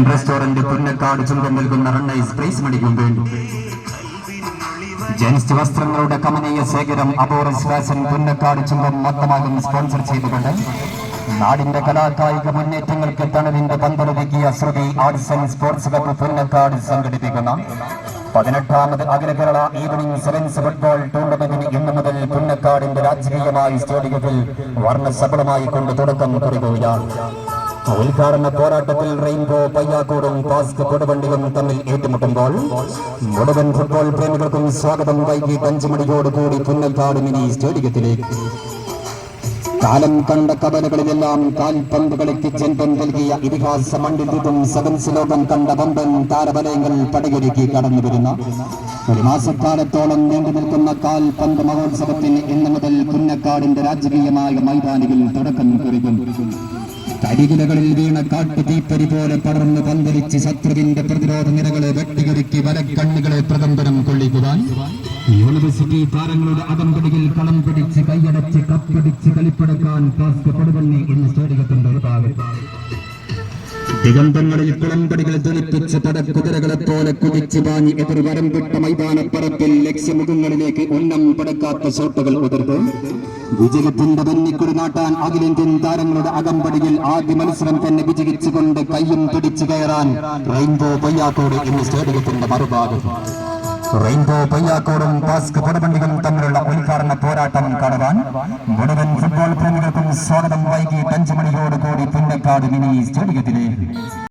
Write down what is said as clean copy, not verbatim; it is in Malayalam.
റെസ്റ്റോറന്റ് പുന്നക്കാട് ചുങ്കം നൽകുന്ന റണ്ണൈസ് പ്രൈസ് മേടിക്കും വേണ്ടി ജെൻസ് വസ്ത്രങ്ങളുടെ കമനീയ ശേഖരം അബോറസ് ഫാഷൻ പുന്നക്കാട് ചുങ്കം മൊത്തമാകും സ്പോൺസർ ചെയ്തുകൊണ്ട് നാടിന്റെ കലാകായിക മുന്നേറ്റങ്ങൾക്ക് തണലിന്റെ പന്തലൊരുക്കിയ Shruti arts and sports club Punnakkad സംഘടിപ്പിക്കുന്ന 18ാമത് അഖില കേരള ഈവനിംഗ് സെവൻസ് ഫുട്ബോൾ ടൂർണമെന്റിന് ഇന്നു മുതൽ പുന്നക്കാടിന്റെ രാജകീയമായ സ്റ്റേഡിയത്തിൽ വർണ്ണശബളമായി കൊണ്ട് തുടക്കം കുറിക്കുകയാണ്. ഉദ്ഘാടന പോരാട്ടത്തിൽ റെയിൻബോ പയ്യാക്കോടും പാസ്ക് കൊടുവണ്ടിയും തമ്മിൽ ഏറ്റുമുട്ടുമ്പോൾ മുഴുവൻ ഫുട്ബോൾ പ്രേമികൾക്കും സ്വാഗതം. വൈകിട്ട് 5 മണിയോടുകൂടി പുന്നക്കാട് മിനി സ്റ്റേഡിയത്തിലേക്ക് കാലം കണ്ട കവലകളിലെല്ലാം കാൽപന്ത് കളിക്ക് ജന്മം നൽകിയ ഇതിഹാസ മണ്ഡിലും സെവൻസ് ലോകം കണ്ട വമ്പൻ താരവലയങ്ങൾ പടയൊരുക്കി കടന്നുവരുന്ന ഒരു മാസക്കാലത്തോളം നീണ്ടു നിൽക്കുന്ന കാൽപന്ത് മഹോത്സവത്തിന് ഇന്നു മുതൽ പുന്നക്കാടിന്റെ രാജകീയമായ മൈതാനികൾ തുടക്കം കുറിക്കുന്നു. കരികിലകളിൽ വീണ കാട്ടുതീപ്പരി പോലെ പടർന്ന് പന്തലിച്ച് ശത്രുവിന്റെ പ്രതിരോധ നിരകളെ വെട്ടിയൊരുക്കി വലക്കണ്ണുകളെ പ്രകമ്പനം കൊള്ളിക്കുവാൻ യൂണിവേഴ്സിറ്റി താരങ്ങളുടെ അകമ്പടിയിൽ കളം പിടിച്ച് കൈയടച്ച് കപ്പിടിച്ച് കളിപ്പടക്കാൻ പാസ്ക് കൊടുവണ്ണി എന്ന സ്റ്റേഡിയത്തിന്റെ ഒരു ഭാഗത്ത് ദിഗന്ധങ്ങളിൽ കുളമ്പടികൾ ധ്വനിപ്പിച്ച് പടക്കുതിരകളെ പോലെ കുതിച്ചു പാഞ്ഞ് എതിർ വരം വിട്ട മൈതാനപ്പറപ്പിൽ ലക്ഷ്യമുഖങ്ങളിലേക്ക് ഉന്നം പടക്കാത്ത ഷോട്ടുകൾ ഉതിർത്ത് വിജയത്തിന്റെ വന്നിക്കുടി നാട്ടാൻ അഖിലേന്ത്യൻ താരങ്ങളുടെ അകമ്പടിയിൽ ആദ്യ മത്സരം തന്നെ വിജയിച്ചുകൊണ്ട് കയ്യും പിടിച്ചു കയറാൻ റെയിൻബോ പയ്യാക്കോട് എന്ന സ്റ്റേഡിയത്തിന്റെ മറുഭാഗം റെയിൻബോ പയ്യാക്കോടും പാസ്ക് കൊടുവണ്ടികളും തമ്മിലുള്ള ഉദ്ഘാടന പോരാട്ടം കാണുവാൻ മുഴുവൻ ഫുട്ബോൾ പ്രേമികൾക്കും സ്വാഗതം. വൈകിട്ട് 5 മണിയോടുകൂടി പുന്നക്കാട് മിനി സ്റ്റേഡിയത്തിലേക്ക്